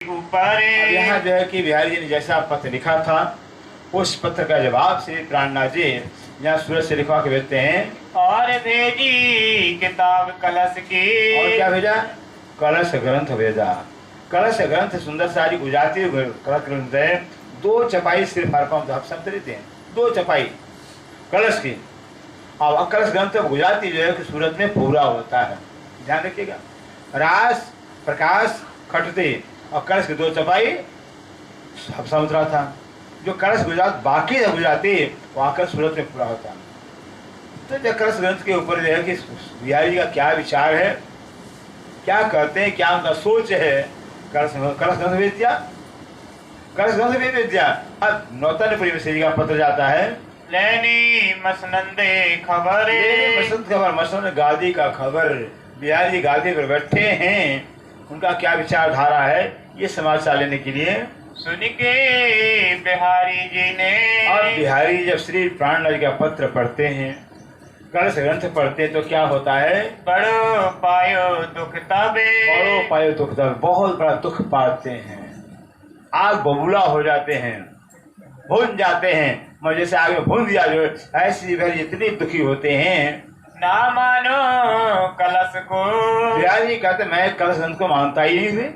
ऊपर यहाँ जो है कि बिहारी जी ने जैसा पत्र लिखा था उस पत्र का जवाब श्री प्राणनाथ जी यहाँ सूरत से लिखवा के भेजते हैं। और भेजी किताब कलश की। और क्या भेजा? कलश ग्रंथ भेजा। कलश ग्रंथ सुंदर सारी गुजराती कलश ग्रंथ है। 2 चपाई सिर्फ आप समझ लेते हैं, 2 चपाई कलश की। अब कलश ग्रंथ गुजराती जो है कि सूरत में पूरा होता है, ध्यान रखिएगा। रास प्रकाश खटते और कलश की 2 चपाई सब समझ रहा था। जो कलश गुजरात बाकी है गुजराती वो आकर सूरत में पूरा होता है। तो जो कलश ग्रंथ के ऊपर जो है कि बिहारी जी का क्या विचार है, क्या कहते हैं, क्या उनका सोच है, कलश ग्रंथ भेज दिया। कलश ग्रंथ भेज दिया। अब नौतनपुरी से का पत्र जाता है। लेनी मसनंदे खबर, मसंद खबर, मसंद गादी का खबर। बिहारी जी गादी पर बैठे हैं, उनका क्या विचारधारा है ये समाचार लेने के लिए सुन के बिहारी जी ने। और बिहारी जब श्री प्राणनाथ जी का पत्र पढ़ते हैं, कलश ग्रंथ पढ़ते हैं तो क्या होता है? बड़ो पायो दुख तबे, बड़ो पायो दुख तबे, बहुत बड़ा दुख पाते हैं, आग बबूला हो जाते हैं, भून जाते हैं। मुझे जैसे आग में भून दिया जो ऐसी बिहारी इतनी दुखी होते हैं। ना मानो कलश को। बिहारी जी कहते मैं कलश ग्रंथ को मानता ही नहीं भी,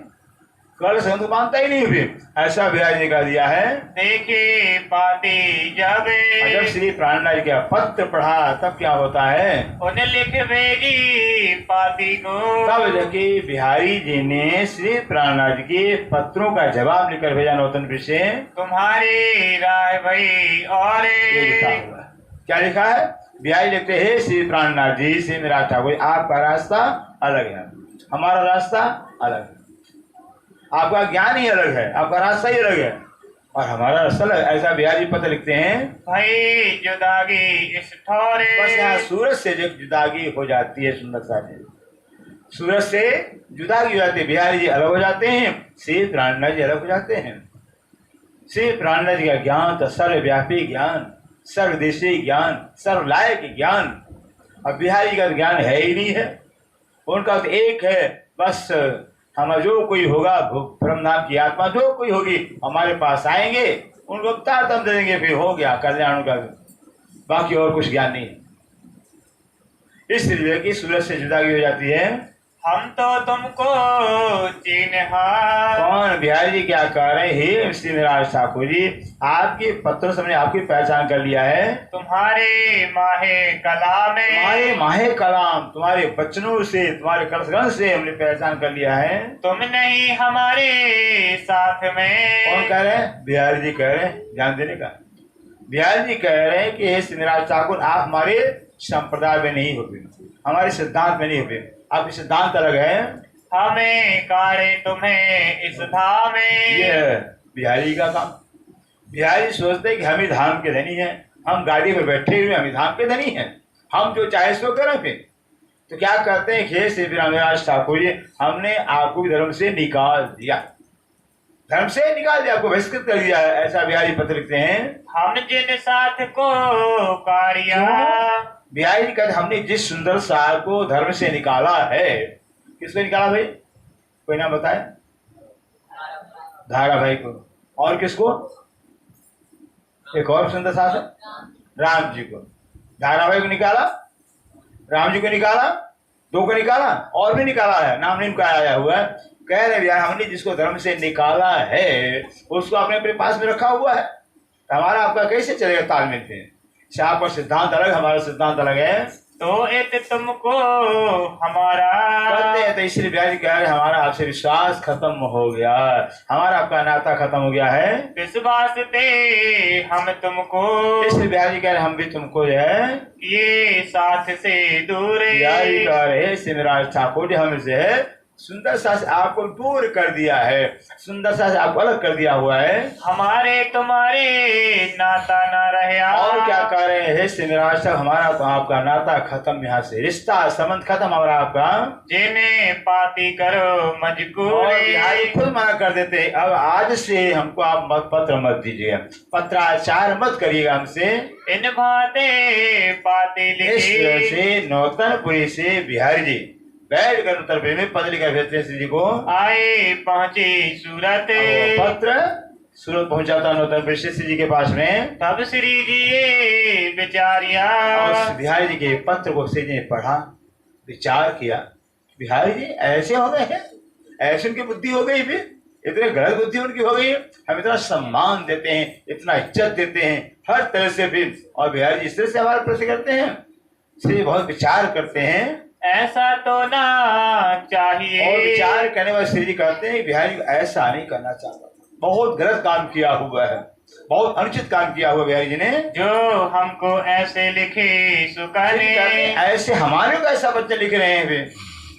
कलश ग्रंथ को मानता ही नहीं भी, ऐसा बिहारी जी का दिया है। देखे पाती जबे, जब श्री प्राणनाथ जी का पत्र पढ़ा तब क्या होता है? उन्हें लिख भेजी पाती को। तब जाके बिहारी जी ने श्री प्राणनाथ जी के पत्रों का जवाब लिखकर भेजा नौतनपुर से। तुम्हारी राय भाई और ये लिखा हुआ है। क्या लिखा है? बिहारी लिखते हैं श्री प्राणनाथ जी से मेरा ठाकुर आपका रास्ता अलग है, हमारा रास्ता अलग है, आपका ज्ञान ही अलग है, आपका रास्ता ही अलग है और हमारा रास्ता अलग। ऐसा बिहारी पत्र लिखते हैं। भाई जुदागी इस ठोरे, बस यहाँ सूरत से जो जुदागी हो जाती है, सुंदर सा सूरत से जुदागी हो जाती है। बिहारी जी अलग हो जाते हैं, श्री प्राणनाथ जी अलग हो जाते हैं। श्री प्राणनाथ जी का ज्ञान तो सर्वव्यापी ज्ञान, सर्वदेशी ज्ञान, सर्वलायक ज्ञान। अब बिहारी का ज्ञान है ही नहीं है, उनका तो एक है बस, हम जो कोई होगा ब्रह्म नाम की आत्मा जो कोई होगी हमारे पास आएंगे, उनको अवतार दम दे देंगे, फिर हो गया कल्याण का, बाकी और कुछ ज्ञान नहीं। इसलिए कि सूरत से जुदागी हो जाती है। हम तो तुमको चिन्हा। कौन? बिहारी जी क्या कह रहे हैं? श्री निराज ठाकुर जी आपके पत्रों से हमने आपकी पहचान कर लिया है। तुम्हारे माहे कलाम में, तुम्हारे माहे कलाम, तुम्हारे वचनों से, तुम्हारे कलश ग्रंथ से हमने पहचान कर लिया है। तुम नहीं हमारे साथ में। कौन कह रहे हैं? बिहारी जी कह रहे हैं, ध्यान देने का। बिहारी जी कह रहे हैं कि हे श्री निराज ठाकुर आप हमारे संप्रदाय में नहीं होते, हमारे सिद्धांत में नहीं होते, आपके सिद्धांत अलग है। हमें कारे तुम्हें इस धाम में। ये बिहारी का काम। बिहारी सोचते हैं कि हम ही धाम के धनी हैं, हम गाड़ी पर बैठे हुए हम ही धाम के धनी हैं, हम जो चाहे सो करें। फिर तो क्या करते हैं? हे श्री निराज ठाकुर जी हमने आपको धर्म से निकाल दिया, धर्म से निकाल दिया, आपको बहिष्कृत कर दिया है। ऐसा बिहारी पत्र लिखते हैं। हम जिन साथ को कारिया। बिहारी जी कहते हमने जिस सुंदर सार को धर्म से निकाला है, किसको निकाला भाई? कोई नाम बताए? धारा भाई को। और किसको? एक और सुंदर सार है राम जी को। धारा भाई को निकाला, राम जी को निकाला, 2 को निकाला, और भी निकाला है, नाम नहीं उनका आया हुआ है। कह रहे भैया हमने जिसको धर्म से निकाला है उसको अपने अपने पास में रखा हुआ है, हमारा आपका कैसे चलेगा तालमेल पे? आपका सिद्धांत अलग, हमारा सिद्धांत अलग है। तो इत तुमको हमारा। कहते हैं तो इसलिए बिहारी कह रहे हमारा आपसे विश्वास खत्म हो गया, हमारा आपका नाता खत्म हो गया है। इस वास्ते हम तुमको। इसलिए बिहारी कह रहे हम भी तुमको जो है ये साथ से दूर। बिहारी कह रहे सिमराज ठाकुर जी हमसे सुंदर सा से आपको दूर कर दिया है, सुंदर सा से आपको अलग कर दिया हुआ है। हमारे तुम्हारे नाता ना रहा। और क्या कह रहे हैं सिमराज साहब हमारा तो आपका नाता खत्म, यहाँ से रिश्ता संबंध खत्म हमारा आपका। जिन्हें पाती करो मजबूर। बिहारी खुद मना कर देते अब आज से हमको आप मत पत्र मत दीजिएगा, पत्राचार मत करिएगा हमसे। इन बातें पाती इस तरह से नौतनपुरी से बिहारी जी बैठ कर उत्तर प्रदेश में पत्र लिखा भेजते हैं श्री जी को। आए पहुँचे सूरत, पत्र सूरत पहुंचा था उत्तर प्रदेश श्री जी के पास में। तब श्री जी ये विचारिया, और बिहारी जी के पत्र को श्री जी ने पढ़ा, विचार किया, बिहारी जी ऐसे हो गए हैं, ऐसी उनकी बुद्धि हो गई, फिर इतने गलत बुद्धि उनकी हो गई है। हम इतना सम्मान देते हैं, इतना इज्जत देते हैं हर तरह से भी, और बिहारी जी इस तरह से हमारे प्रश्न करते हैं। श्री बहुत विचार करते हैं, ऐसा तो ना चाहिए। और विचार करने वाले श्री जी कहते हैं बिहारी जी ऐसा नहीं करना चाहता, बहुत गलत काम किया हुआ है, बहुत अनुचित काम किया हुआ बिहारी जी ने। जो हमको ऐसे लिखे सुकने, ऐसे हमारे को ऐसा बच्चे लिख रहे हैं, वे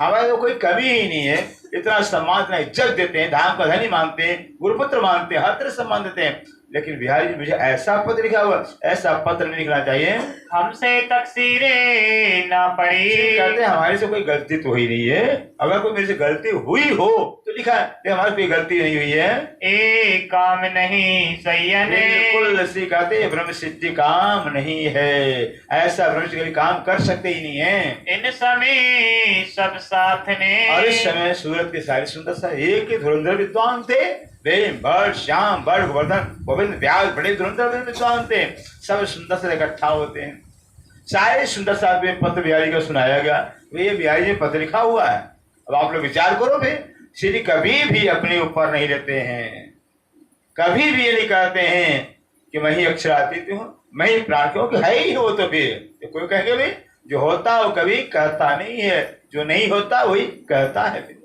हमारे तो कोई कमी ही नहीं है, इतना सम्मान इतना इज्जत देते हैं, धाम का धनी मानते हैं, गुरुपुत्र मानते हैं, हर तरह सम्मान देते हैं, लेकिन बिहारी जी मुझे ऐसा पत्र लिखा हुआ, ऐसा पत्र नहीं लिखना चाहिए। हमसे तकसीरें ना पड़ी। कहते हैं हमारे से कोई गलती तो ही नहीं है, अगर कोई मेरे से गलती हुई हो तो लिखा है, हमारी कोई गलती नहीं हुई है। एक काम नहीं सैयन, बिल्कुल श्री कहते ब्रह्म सिद्धि काम नहीं है, ऐसा ब्रह्म सिद्धि काम कर सकते ही नहीं है। इन समय सब साथ ने, और इस समय सूरत के सारे सुंदर सा एक ही धुरंधर विद्वान थे, वेम भट्ट श्याम भट्ट गोवर्धन गोविंद व्यास बड़े धुरंधर विद्वान थे, सब सुंदर से इकट्ठा होते हैं। सारे सुंदर साहब में पत्र बिहारी को सुनाया गया, ये बिहारी जी पत्र लिखा हुआ है। अब आप लोग विचार करो, फिर श्री कभी भी अपने ऊपर नहीं लेते हैं, कभी भी ये नहीं कहते हैं कि मैं ही अक्षरातीत हूँ, मैं ही प्राण, क्योंकि है ही हो। तो फिर तो कोई कहेंगे भाई जो होता हो कभी कहता नहीं है, जो नहीं होता वही कहता है। फिर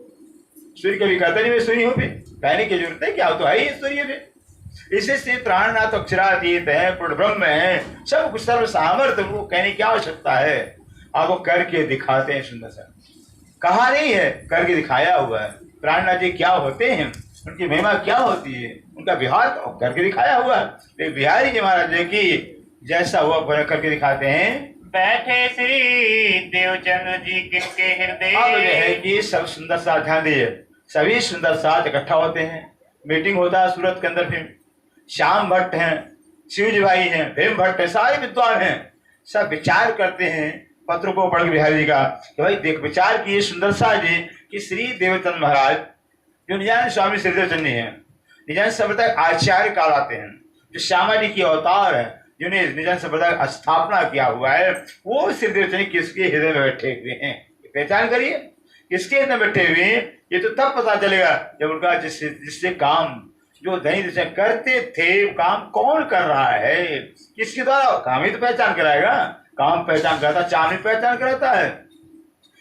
सूर्य कभी कहता नहीं मैं सूर्य हूँ, फिर कहने की जरूरत है क्या, तो है ही सूर्य। फिर इसी से प्राणनाथ अक्षरातीत है, पूर्ण ब्रह्म है, सब कुछ सर्व सामर्थ्य, उनको कहने की आवश्यकता है। आप वो करके दिखाते हैं सुंदर सा, कहा नहीं है, करके दिखाया हुआ है। प्राणनाथ जी क्या होते हैं, उनकी महिमा क्या होती है, उनका विहार करके दिखाया हुआ है। बिहारी जी महाराज जी की जैसा हुआ करके दिखाते हैं। बैठे श्री देवचंद्र जी किनके हृदय, अब जो है कि सब सुंदर सा ध्यान दिए, सभी सुंदर साथ इकट्ठा होते हैं, मीटिंग होता है सूरत के अंदर। फिर श्याम भट्ट हैं, शिवजी भाई हैं, भीम भट्ट हैं, सारे विद्वान हैं, सब विचार करते हैं पत्र को पढ़ के बिहारी जी का कि भाई देख विचार किए सुंदर सा जी कि श्री देवचंद महाराज जो निजानंद स्वामी श्री देवचंद जी हैं, निजानंद संप्रदाय आचार्य कहलाते हैं, जो श्यामा जी की अवतार है, जिन्हें निजानंद संप्रदाय स्थापना किया हुआ है, वो श्री देवचंद किसके हृदय में बैठे हुए हैं, पहचान करिए किसके हृदय में बैठे हुए हैं। ये तो तब पता चलेगा जब उनका जिससे काम जो धनी जिसे करते थे काम कौन कर रहा है, किसके द्वारा, काम ही तो पहचान कराएगा, काम पहचान कराता, चांद ही पहचान कराता है।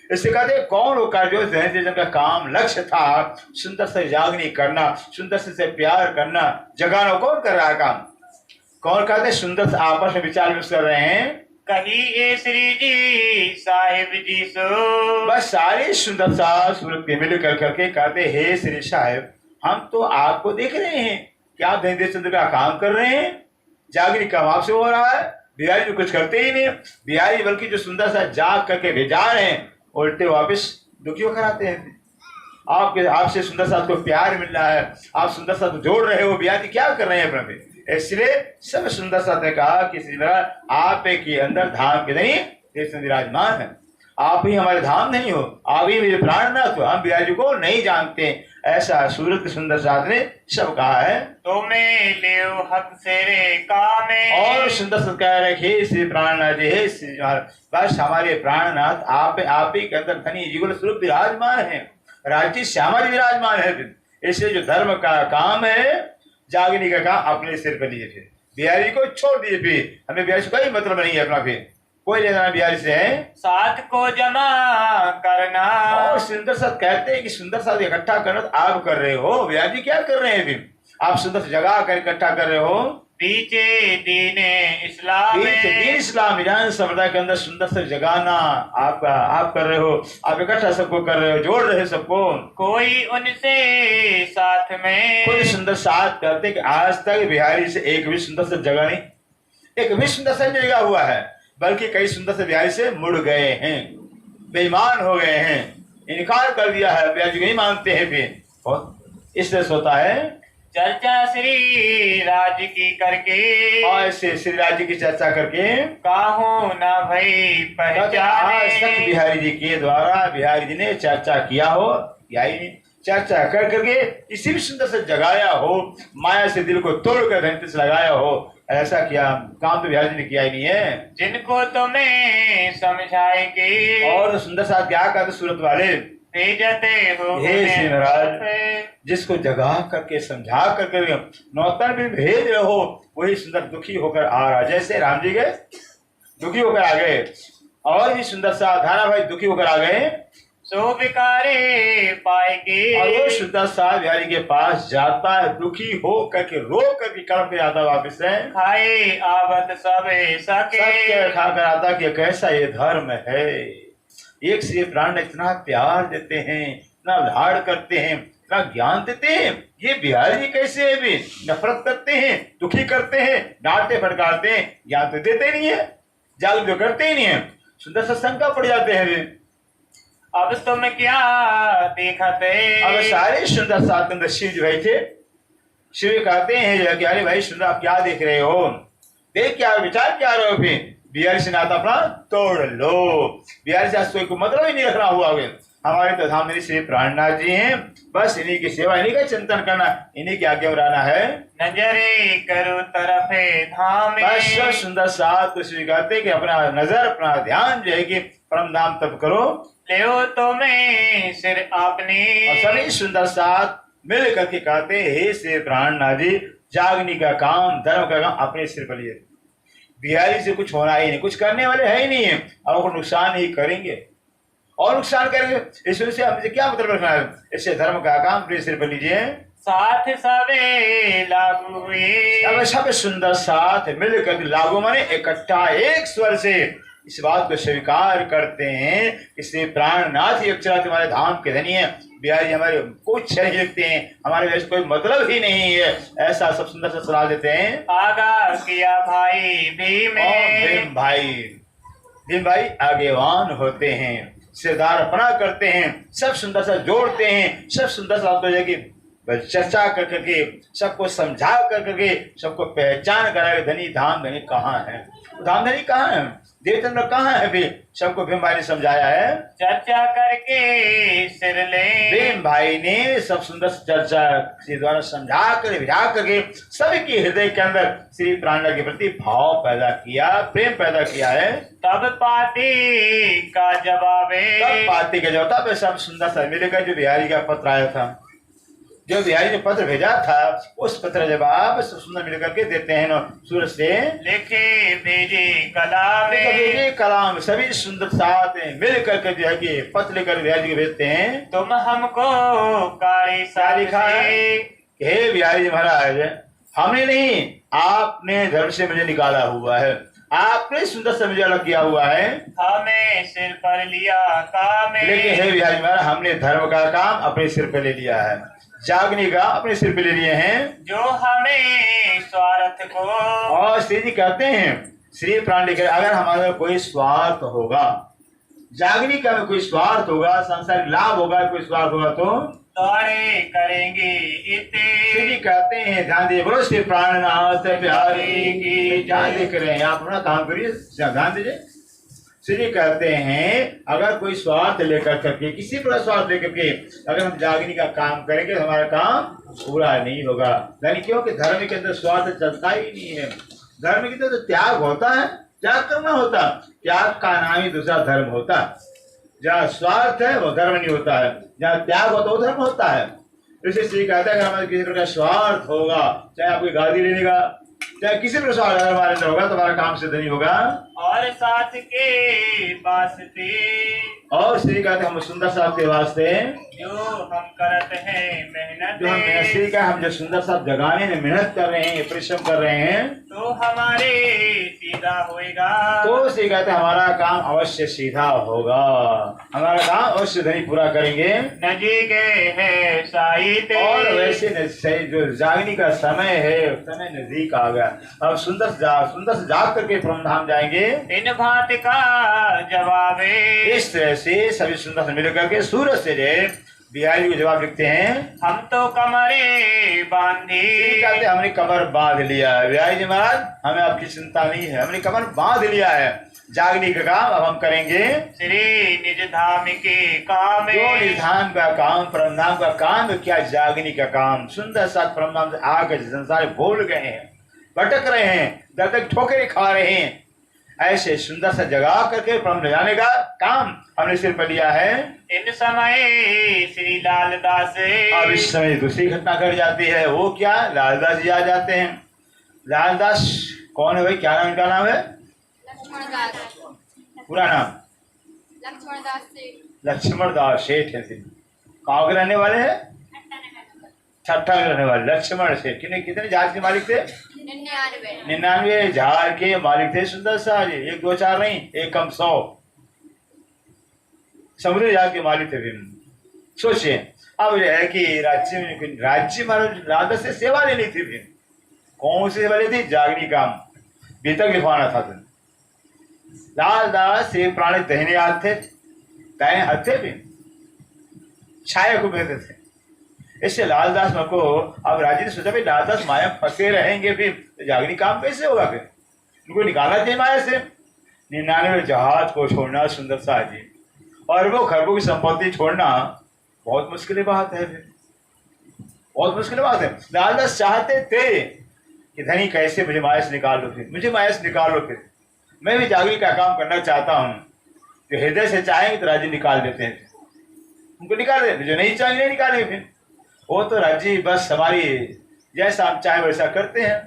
इससे कहते कौन वो कार्य जो धनी का काम लक्ष्य था, सुंदर से जागनी करना, सुंदर से प्यार करना, जगाना, कौन कर रहा है काम, कौन कहते सुंदर से आपस में विचार विमर्श कर रहे हैं। कही ए श्री जी साहिब जी सो, बस सारे सुंदर सा सूरत के मिल कर करके कहते हे श्री साहिब हम तो आपको देख रहे हैं कि आप धनीदेव चंद्र का काम कर रहे हैं, जागरी काम आपसे हो रहा है, बिहारी जो कुछ करते ही नहीं, बिहारी बल्कि जो सुंदर सा जाग करके भेजा रहे हैं उल्टे वापस दुखियों कराते हैं। आपके आपसे सुंदर सा को प्यार मिल रहा है, आप सुंदर सा जोड़ रहे हो, बिहारी क्या कर रहे हैं प्रभु। इसलिए सब सुंदर सा ने कहा कि श्री महाराज आप के अंदर धाम के नहीं देश विराजमान है, आप ही हमारे धाम नहीं हो, आप ही मेरे प्राणनाथ हो, हम बिहारी को नहीं जानते, ऐसा सूरत के सुंदर साथ ने सब कहा है। तुम्हें ले हक से रे कामे, और सुंदर सा कह रहे श्री प्राणनाथ जी हे श्री बस हमारे प्राणनाथ आप ही के अंदर धनी जीवन स्वरूप विराजमान है, राजी श्यामा जी विराजमान है। इसलिए जो धर्म का काम है जागने का काम अपने सिर पर लीजिए, फिर बिहारी को छोड़ दीजिए, फिर हमें बिहारी से कोई मतलब नहीं है अपना, फिर कोई लेना बिहारी से है। साथ को जमा करना, और सुंदर साथ कहते हैं कि सुंदर साथ इकट्ठा करना आप कर रहे हो, बिहारी क्या कर रहे हैं, फिर आप सुंदर से जगह कर इकट्ठा कर रहे हो। पीछे दीने इस्लाम, दीन इस्लाम निजानंद संप्रदाय के अंदर सुंदर से जगाना आप कर रहे हो, आप इकट्ठा सबको कर रहे हो, जोड़ रहे हो सबको। कोई उनसे साथ में, कोई सुंदर साथ कहते कि आज तक बिहारी से एक भी सुंदर से जगह नहीं, एक भी सुंदर से जगा हुआ है, बल्कि कई सुंदर से बिहारी से मुड़ गए हैं, बेईमान हो गए हैं, इनकार कर दिया है, बिहारी को नहीं मानते हैं। फिर इसलिए होता है चर्चा श्री राज की करके और ऐसे श्री राज्य की चर्चा करके काहू न भई आज तक पहचाने। बिहारी जी के द्वारा बिहारी जी ने चर्चा किया हो, यही नहीं चर्चा कर करके इसी भी सुंदर से जगाया हो, माया से दिल को तोड़ कर धरती से लगाया हो, ऐसा किया काम तो बिहारी जी ने किया ही नहीं है। जिनको तुम्हें समझाए के और सुंदर साथ क्या कहते सूरत वाले, भेजते हो हे श्री महाराज, जिसको जगा करके समझा करके नौतन भी भेज रहे हो, वही सुंदर दुखी होकर आ रहा। जैसे राम जी गए दुखी होकर आ गए, और भी सुंदर सा धारा भाई दुखी होकर आ गए, सो बिकारे पाएगे। और वो सुंदर सा बिहारी के पास जाता है, दुखी हो करके रो करके कड़प के आता वापिस है, खाए आवत सब सके। सत्य खा कर आता कि कैसा ये धर्म है। एक से एक प्राण इतना प्यार देते हैं, इतना लाड़ करते हैं, इतना ज्ञान देते हैं, ये बिहारी जी कैसे है भी नफरत करते हैं, दुखी करते हैं, डांटते फटकारते हैं, ज्ञान तो देते नहीं है, जाल जो करते ही नहीं है। सुंदर सा शंका पड़ जाते हैं वे। अब तुम क्या देखते। अब सारे सुंदर साथ अंदर शिव जी भाई थे। शिव जी कहते हैं कि अरे भाई सुंदर आप क्या देख रहे हो, देख क्या विचार क्या रहे हो, फिर बिहारी से नाता अपना तोड़ लो। बिहारी से आज कोई मतलब ही नहीं रखना हुआ है। हमारे तो धाम श्री प्राणनाथ जी हैं, बस इन्हीं की सेवा, इन्हीं का चिंतन करना, इन्हीं की आज्ञा में रहना है। नजरे करो तरफे धाम। बस सुंदर साथ कुछ भी कहते कि अपना नजर अपना ध्यान जो है कि परम नाम तप करो। ले तुम्हें सिर आपने। और सभी सुंदर साथ मिल करके कहते हे श्री प्राणनाथ जी, जागने का काम धर्म का काम अपने सिर पर लिए। बिहारी से कुछ होना ही नहीं, कुछ करने वाले है ही नहीं है, और वो नुकसान ही करेंगे और नुकसान करेंगे। ईश्वर से हमसे क्या मतलब रखना है, इससे धर्म का काम अपने सिर पर लीजिए। साथ सबे लागू हुए। अब सब सुंदर साथ मिलकर लागू माने इकट्ठा एक स्वर से इस बात को स्वीकार करते हैं कि श्री प्राणनाथ ही अक्षरा तुम्हारे धाम के धनी है। बिहारी हमारे कुछ नहीं लिखते हैं, हमारे वैसे कोई मतलब ही नहीं है, ऐसा सब सुंदर से सलाह देते हैं। आगा किया भाई भीम भाई आगेवान होते हैं, सिरदार अपना करते हैं, सब सुंदर सा जोड़ते हैं, सब सुंदर सा तो कि चर्चा कर करके सबको समझा कर करके सबको पहचान करा धनी धाम धनी कहाँ है, धाम धनी कहाँ है, देवचंद्र कहाँ है, भी सबको भीम भाई ने समझाया है। चर्चा करके सिर ले। भीम भाई ने सब सुंदर चर्चा के द्वारा समझा कर विझा करके सभी के हृदय के अंदर श्री प्राणनाथ के प्रति भाव पैदा किया, प्रेम पैदा किया है। तब पाती का जवाब है। तब पाती का जवाब, तब सब सुंदर सा मिलेगा। जो बिहारी का पत्र आया था, जो बिहारी ने पत्र भेजा था, उस पत्र जवाब सब सुंदर मिलकर के देते हैं ना, सूरज से लिखे भेजे कलाम। भेजे कलाम, सभी सुंदर साथ मिल करके जो है कि पत्र लेकर बिहारी को भेजते हैं। तुम हमको काली सा लिखा है, हे बिहारी जी महाराज, हमने नहीं आपने धर्म से मुझे निकाला हुआ है, आपने सुंदर से मुझे अलग किया हुआ है, हमें सिर पर लिया काम। लेकिन हे बिहारी महाराज, हमने धर्म का काम अपने सिर पर ले लिया है, जागने का अपने सिर पे ले लिए हैं, जो हमें स्वार्थ को। और श्री जी कहते हैं, श्री प्राण लेकर अगर हमारा कोई स्वार्थ होगा, जागने का कोई स्वार्थ होगा, सांसारिक लाभ होगा, कोई स्वार्थ होगा तो द्वारे करेंगे इते। श्री जी कहते हैं ध्यान दीजिए, बोलो श्री प्राणनाथ प्यारे की ध्यान देख रहे हैं, आप अपना काम करिए, ध्यान दीजिए। श्री जी कहते हैं अगर कोई स्वार्थ लेकर करके, किसी पर स्वार्थ लेकर के अगर हम जागने का काम करेंगे तो हमारा काम पूरा नहीं होगा। यानी क्योंकि धर्म के अंदर स्वार्थ चलता ही नहीं है, धर्म के अंदर तो त्याग होता है, त्याग करना होता, त्याग का नाम ही दूसरा धर्म होता है। जहाँ स्वार्थ है वो धर्म नहीं होता है, जहाँ त्याग होता है वो धर्म होता है। इसलिए श्री कहता है अगर हमारे किसी प्रकार स्वार्थ होगा, चाहे आपकी गादी लेने का, चाहे किसी प्रकार स्वार्थ हमारे अंदर होगा, तो हमारा काम सिद्ध नहीं होगा। और साथ के वास्ते, और श्री कहते हम सुंदर साथ के वास्ते जो हम करते हैं मेहनत, जो हम श्री का हम जो सुंदर साथ जगाने में मेहनत कर रहे हैं, परिश्रम कर रहे हैं, तो हमारे सीधा होएगा। तो श्री कहते हमारा काम अवश्य सीधा होगा, हमारा काम अवश्य धनी पूरा करेंगे। नजीक है साहित, और वैसे जो जागने का समय है, समय नजदीक आ गया। अब सुंदर से जाग करके परमधाम जाएंगे। इन बात का जवाब है। इस तरह से सभी सुंदर से मिल करके सूरज से बिहारी को जवाब लिखते हैं, हम तो कमरे बांधी। कहते हमने कमर बांध लिया है। बिहारी जी महाराज, हमें आपकी चिंता नहीं है, हमने कमर बांध लिया है। जागने का काम अब हम करेंगे श्री निज धाम के काम। जो निधान का काम, परमधाम का काम, क्या जागने का काम। सुंदर सा परमधाम से आकर संसार भूल गए हैं, भटक रहे हैं, दर तक ठोकरें खा रहे हैं। ऐसे सुंदर सा जगा करके परम ले जाने का काम हमने सिर पर लिया है। इन समय श्री लालदास। अब इस समय दूसरी घटना घट जाती है। वो क्या, लालदास जी आ जाते हैं। लालदास कौन है भाई, क्या नाम, इनका नाम है? पूरा नाम लक्ष्मण दास सेठ है। कहाँ के रहने वाले हैं? ठट्ठा के रहने वाले लक्ष्मण सेठ। कितने जहाज के मालिक थे? 99 जहाज के मालिक थे सुंदर सा जी। 1 2 4 नहीं, 1 कम 100 समुद्री जहाज के मालिक थे। फिर सोचिए, अब यह है कि राज्य महाराज लालदास से सेवा लेनी थी। फिर कौन सी सेवा लेनी थी? जागनी काम, बीतक लिखवाना था। फिर लालदास से प्राणी दहने हाथ थे, दाएं हाथ थे, भी छाया को बेहते थे। इससे लालदास को अब राजी ने सोचा भाई लालदास माया फंसे रहेंगे, फिर जागनी काम कैसे होगा? फिर उनको निकाला चाहिए माया से। 99 जहाज को छोड़ना सुंदर सा जी, और वो खरबों की संपत्ति छोड़ना बहुत मुश्किल बात है। फिर बहुत मुश्किल बात है। लालदास चाहते थे कि धनी कैसे मुझे माया से निकाल लो, फिर मुझे माया से निकाल लो, फिर मैं भी जागरी का काम करना चाहता हूँ। जो हृदय से चाहेंगे तो राज्य निकाल देते हैं, उनको निकाल देते, जो नहीं चाहेंगे नहीं निकालेंगे। फिर वो तो राज्य बस हमारी जैसा हम चाहे वैसा करते हैं।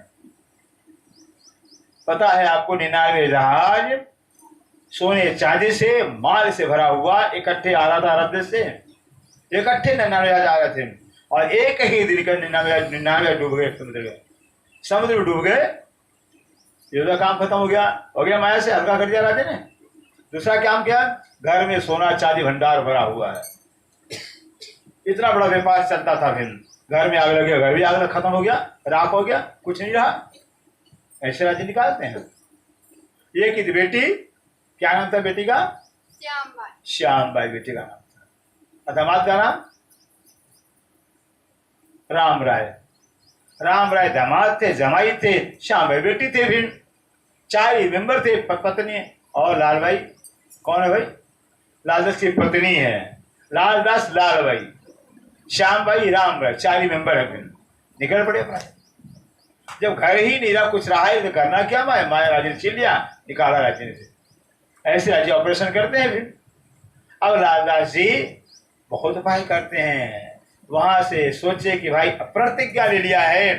पता है आपको, 99 जहाज सोने चांदी से माल से भरा हुआ इकट्ठे आ रहा था अरब देश से। इकट्ठे 99 जहाज आ रहे थे, और एक ही दिन का 99 डूब गए समुद्र में डूब गए। ये काम खत्म हो गया माया से, हल्का कर दिया राजा ने। दूसरा काम क्या? घर में सोना चांदी भंडार भरा हुआ है। इतना बड़ा व्यापार चलता था। फिर घर में आग लग गया, घर भी आग खत्म हो गया, राख हो गया, कुछ नहीं रहा। ऐसे राज्य निकालते हैं। एक ही बेटी, क्या नाम था बेटी का? श्यामबाई बेटी का नाम था। दामाद का नाम राम राय। राम राय दामाद थे, जमाई थे, श्यामबाई बेटी थे। फिर 4 ही मेंबर थे, पत्नी। और लालबाई कौन है भाई? लालदास की पत्नी है। लालदास, लालबाई, श्यामबाई, राम राय, 4 ही मेंबर है। फिर निकल पड़े अपना। जब घर ही नहीं रहा, कुछ रहा है तो करना क्या? माया राजी ने छीन लिया, निकाला राजी ने से। ऐसे राजी ऑपरेशन करते हैं। फिर अब लालदास जी बहुत उपाय करते हैं। वहां से सोचे कि भाई प्रतिज्ञा ले लिया है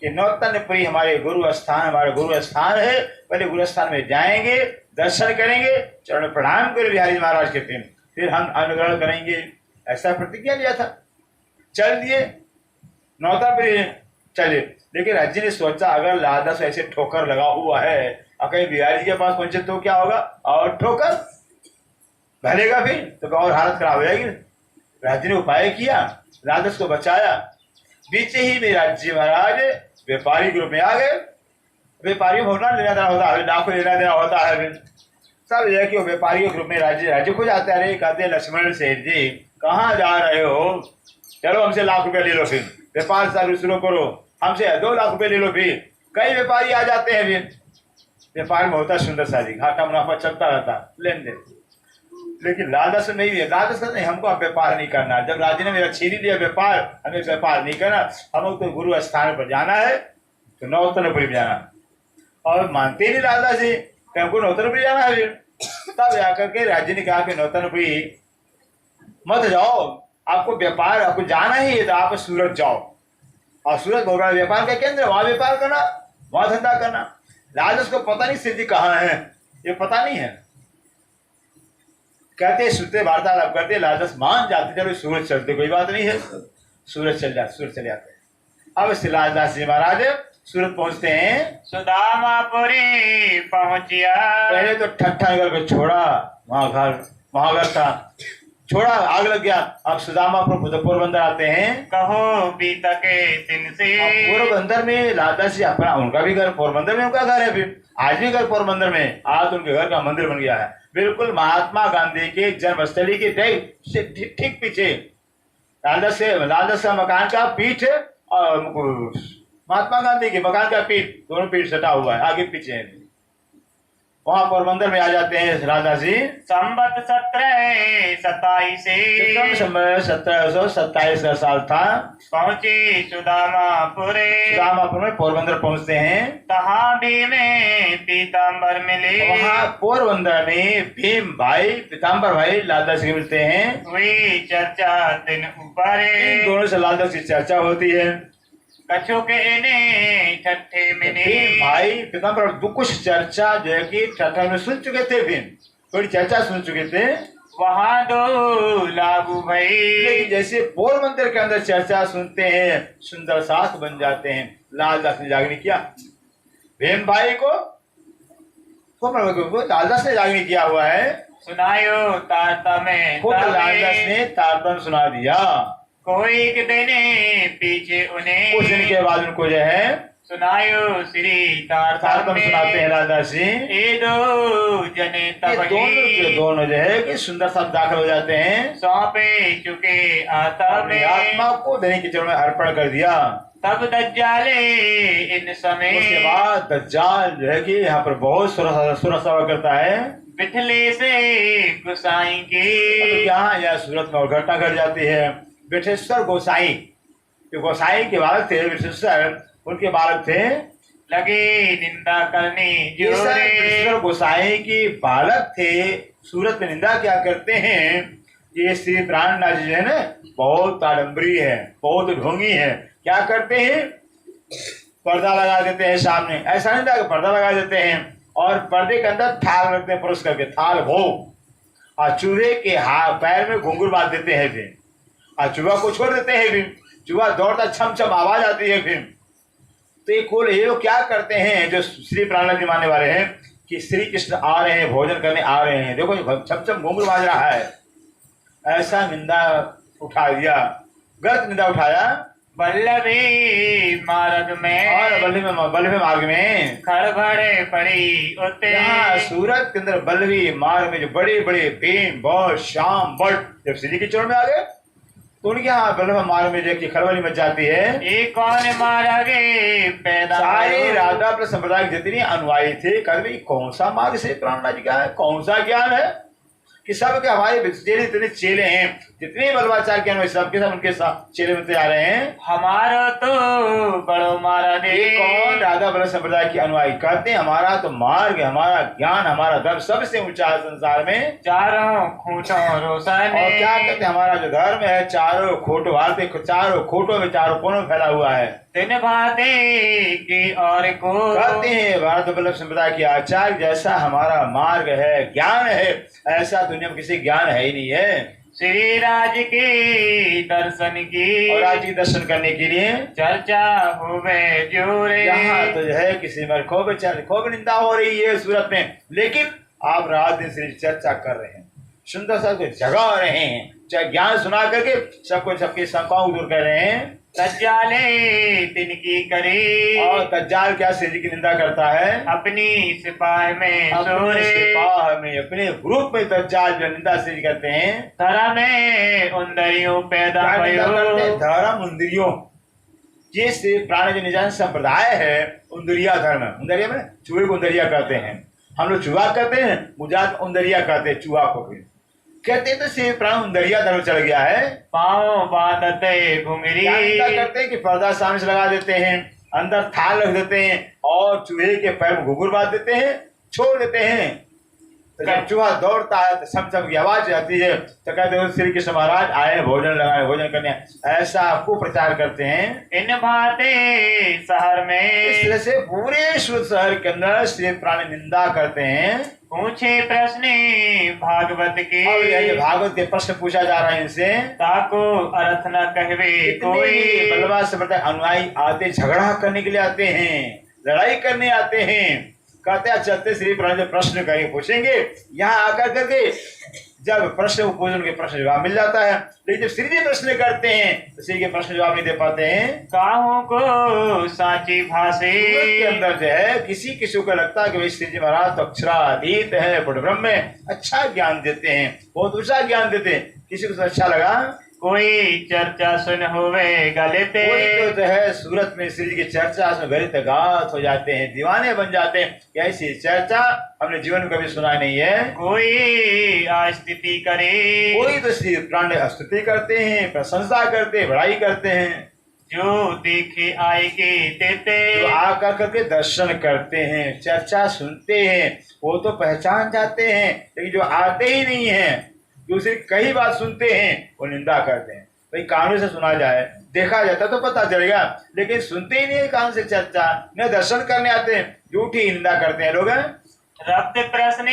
कि नौतनपुरी हमारे गुरु स्थान, हमारा गुरु स्थान है। पहले गुरु स्थान में जाएंगे, दर्शन करेंगे, चरण प्रणाम करें बिहारी महाराज के। फिर हम अनुग्रहण करेंगे। ऐसा प्रतिज्ञा लिया था। चल दिए नौतनपुरी चले। लेकिन राज्य ने सोचा अगर लालदास ऐसे ठोकर लगा हुआ है और कहीं बिहारी जी के पास पहुंचे तो क्या होगा? और ठोकर भरेगा फिर तो और हालत खराब हो जाएगी। राज्य ने उपाय किया, लालदास को बचाया। बीच ही में राज्य महाराज व्यापारी ग्रुप में आ गए। व्यापारियों को होना लेना देना होता है, लाखों लेना देना होता है। सब यह कि व्यापारियों ग्रुप में राज्य को जाते हैं। अरे कहते लक्ष्मण सेठ जी कहाँ जा रहे हो? चलो हमसे ₹1,00,000 ले लो, फिर व्यापार शुरू करो, हमसे ₹2,00,000 ले लो। फिर कई व्यापारी आ जाते हैं। फिर व्यापार में होता सुंदर सा जी, घाटा मुनाफा चलता रहता, लेन देन। लेकिन लालदास नहीं है। लालदास नहीं, हमको अब व्यापार नहीं करना। जब राज्य ने मेरा छीन लिया व्यापार, हमें व्यापार नहीं करना। हमको तो गुरु स्थान पर जाना है, तो नौतनपुरी में जाना। और मानते नहीं लालदास जी कि हमको नौतनपुरी जाना है। तब जाकर के राज्य ने कहा कि नौतनपुरी मत जाओ, आपको व्यापार, आपको जाना ही है तो आप सूरत जाओ। और सूरत बहुत बड़ा व्यापार का केंद्र, वहां व्यापार करना, वहां धंधा करना। लालदास को पता नहीं सिद्धि कहाँ है, ये पता नहीं है। कहते सुनते वार्तालाप करते, लालदास मान जाते, चलो सूरत चलते, कोई बात नहीं है, सूरत चल जाते। अब से लालदास जी महाराज सूरत पहुंचते हैं। सुदामापुरी पहुंचिया। पहले तो ठट्ठा नगर को छोड़ा, वहां घर था, छोड़ा, आग लग गया। अब सुदामापुर पोरबंदर आते हैं। कहो बीता के दिन से। पोरबंदर में लालदास जी अपना, उनका भी घर पोरबंदर में, उनका घर है। फिर आज भी घर पोरबंदर में। आज उनके घर का मंदिर बन गया है, बिल्कुल महात्मा गांधी के जन्मस्थली के ठीक पीछे। लालदास का मकान का पीठ और महात्मा गांधी के मकान का पीठ, दोनों पीठ सटा हुआ है, आगे पीछे है। वहां पोरबंदर में आ जाते हैं लालदास जी। संबत 1727 समय 1727 का साल था। पहुंचे सुदामापुरे। सुदामापुर में पोरबंदर पहुंचते हैं। तहाँ भी में पीताम्बर मिले। वहाँ पोरबंदर में भीम भाई पीताम्बर भाई लालदास जी मिलते हैं। हुई चर्चा दिन ऊपर। इन दोनों से लालदास की चर्चा होती है। कछु के इन्हें ठट्ठे में भीम भाई पीताम्बर कुछ चर्चा जो है कि ठट्ठा में सुन चुके थे। भीम थोड़ी चर्चा सुन चुके थे। वहाँ दो लागू भाई। लेकिन जैसे पोरबंदर के अंदर चर्चा सुनते हैं, सुंदर साथ बन जाते हैं। लालदास ने जागरण किया भीम भाई को, लालदास ने जागरण किया हुआ है। सुनायो तारतम्य खुद लालदास ने तारतम्य सुना दिया। कोई के देने पीछे उन्हें। कुछ दिन के बाद उनको जो है सुनायो श्री तारतम्य सुनाते हैं लालदास जी। ये दो जने तब दोनों जो है कि सुंदर साथ दाखिल हो जाते हैं। सौंपे चुके अपनी आत्मा को धनी के चरणों में अर्पण कर दिया। तब दज्जाले इन समय। उसके बाद दज्जाल जो है कि यहाँ पर बहुत सुरक्षा करता है। बिठले से गुसाई की। यहाँ सूरत में और घटना घट जाती है। बिठेश्वर गोसाई, जो गोसाई के बालक थे, बिठेश्वर उनके बालक थे, लगे निंदा करने। बिठेश्वर गोसाई की बालक थे, सूरत में निंदा क्या करते हैं। ये श्री प्राणनाथ जी है ना, बहुत आडम्बरी है, बहुत ढोंगी है। क्या करते हैं, पर्दा लगा देते हैं सामने। ऐसा नहीं था कि पर्दा लगा देते हैं और पर्दे के अंदर थाल रखते हैं, पुरुष करके थाल भोग, और चूहे के हाथ पैर में घुंघरू बांध देते हैं। फिर और चूहा को छोड़ देते हैं। फिर चूहा दौड़ता छम छम आवाज आती है। फिर तो ये लोग क्या करते हैं, जो श्री प्राणनाथ जी मानने वाले हैं कि श्री कृष्ण आ रहे हैं, भोजन करने आ रहे हैं, देखो छम छम घुंघरू बांध रहा है। ऐसा निंदा उठा दिया, गलत निंदा उठाया। बल्लभी मार्ग में। और बल्लभी मार्ग में खड़बड़े पड़ी उते। सूरत के अंदर बल्लभी मार्ग में जो बड़े बड़े भीम बौद्ध श्याम बट जब श्री के चरण में आ गए तो उनके यहाँ बल्लभ मार्ग में जो खलबली मच जाती है। ये कौन मार्गे पैदा। सारे राधा प्र संप्रदाय के जितने अनुयायी थे, कहते कौन सा मार्ग से प्राणनाथ जी का है, कौन सा ज्ञान है कि सबके हमारे जितने चेले हैं, जितने बल्लभाचार्य के अनुयायी सबके सब उनके साथ चेले बनते आ रहे हैं। हमारा तो बड़ो मारा दे। कौन राधा बल्लभ संप्रदाय के अनुयायी कहते हैं हमारा तो मार्ग, हमारा ज्ञान, हमारा धर्म सबसे ऊंचा है संसार में। चारों खूंटों रोशन। और क्या कहते हैं, हमारा जो धर्म है चारों खोटो भारत, चारों खोटों में चारों कोनों में फैला हुआ है। तीन बातें की और को कहते हैं भारत बल्लभ संप्रदाय के आचार्य जैसा हमारा मार्ग है, ज्ञान है, ऐसा दुनिया में किसी ज्ञान है ही नहीं है। श्री राज के दर्शन की। और राज के दर्शन करने के लिए चर्चा होवे जोरे। यहाँ तो जो है किसी में खूब निंदा हो रही है सूरत में, लेकिन आप रात दिन से चर्चा कर रहे हैं, सुंदर सा जगा रहे हैं, चाहे ज्ञान सुना करके सबको सबकी शंकाओं दूर कर रहे हैं। दज्जाले तिनकी करी। और दज्जाल क्या श्री जी की निंदा करता है, अपनी सिपाह में अपने सिपाह में, अपने ग्रुप में दज्जाल जो निंदा श्री करते हैं। धर्म में उंदरियों पैदा करते, धर्म उंदरियों, ये श्री प्राणनाथ निजान संप्रदाय है उंदरिया धर्म। उंदरिया में चूहे को उंदरिया कहते हैं, हम लोग चूहा कहते हैं, गुजरात उंदरिया कहते हैं चूहा को। भी कहते हैं तो श्री प्राण उंदरिया धर्म चल गया है। पाँव बांधते घुंघरी करते हैं कि पर्दा सामने से लगा देते हैं, अंदर थाल रख देते हैं और चूहे के पैर में घुंघरू बांध देते हैं, छोड़ देते हैं। तो जब चूहा दौड़ता है तो छम छम की आवाज आती है, तो कहते हैं श्री कृष्ण महाराज आए भोजन लगाए, भोजन करने, ऐसा आपको प्रचार करते हैं। इन बातें शहर में इस तरह से पूरे शुद्ध शहर के अंदर श्री प्राण निंदा करते हैं। पूछे प्रश्न भागवत के। और ये भागवत के प्रश्न पूछा जा रहा है इनसे, ताको अर्थ न कहवे कोई। बल्लभा संप्रदाय अनुयायी आते झगड़ा करने के लिए आते हैं, लड़ाई करने आते हैं। कहते हैं चलते श्री प्राण प्रश्न करेंगे, पूछेंगे। यहाँ आकर करके जब प्रश्न पूछे उनके प्रश्न जवाब मिल जाता है, लेकिन जब श्री जी प्रश्न करते हैं तो श्री के प्रश्न जवाब नहीं दे पाते हैं। काहों को साची भाषे के अंदर जो है किसी किसी को लगता है कि भाई श्री जी महाराज तो अक्षराधीत है, ब्रह्म में अच्छा ज्ञान देते हैं, बहुत ऊंचा ज्ञान देते हैं। किसी को अच्छा लगा कोई चर्चा सुन होवे गलते। कोई तो है सूरत में श्री जी की चर्चा उसमें गलित गात हो जाते हैं, दीवाने बन जाते हैं। ऐसी चर्चा हमने जीवन में कभी सुना नहीं है। कोई आस्तुति करे। कोई तो श्री प्राण स्तुति करते हैं, प्रशंसा करते हैं, बड़ाई करते हैं। जो देखे आए के देते। जो आकर करके दर्शन करते हैं, चर्चा सुनते हैं, वो तो पहचान जाते हैं। लेकिन जो आते ही नहीं है, दूसरी कई बात सुनते हैं, वो निंदा करते हैं। भाई कानों से सुना जाए, देखा जाता तो पता चलेगा, लेकिन सुनते ही नहीं कान से चर्चा, न दर्शन करने आते हैं, झूठी निंदा करते हैं लोग। रक्त प्रश्न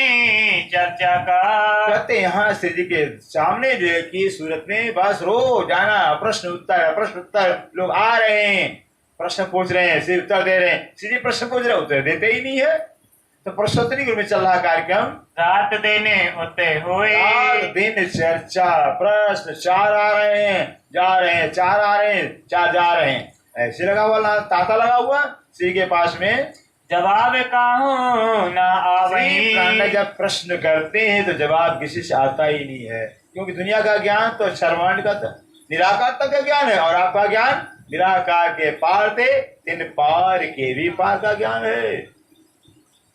चर्चा का। कहते हैं यहाँ श्री जी के सामने जो है कि सूरत में बस रोज जाना, प्रश्न उत्तर लोग आ रहे हैं, प्रश्न पूछ रहे हैं, श्री उत्तर दे रहे हैं। श्री जी प्रश्न पूछ रहे, उत्तर देते ही नहीं है। तो प्रश्नोत्तरी गुरु में चल रहा कार्यक्रम, रात देने होते हुए। रात दिन चर्चा, प्रश्न, चार आ रहे हैं, जा रहे हैं, चार आ रहे हैं, चार जा रहे हैं, ऐसे लगा हुआ तांता लगा हुआ श्री के पास में। जवाब काहू ना आवही। प्राण जब प्रश्न करते हैं तो जवाब किसी से आता ही नहीं है, क्योंकि दुनिया का ज्ञान तो सर्वांड का निराकार तक का ज्ञान है, और आपका ज्ञान निराकार के पार थे, तीन पार के भी पार का ज्ञान है।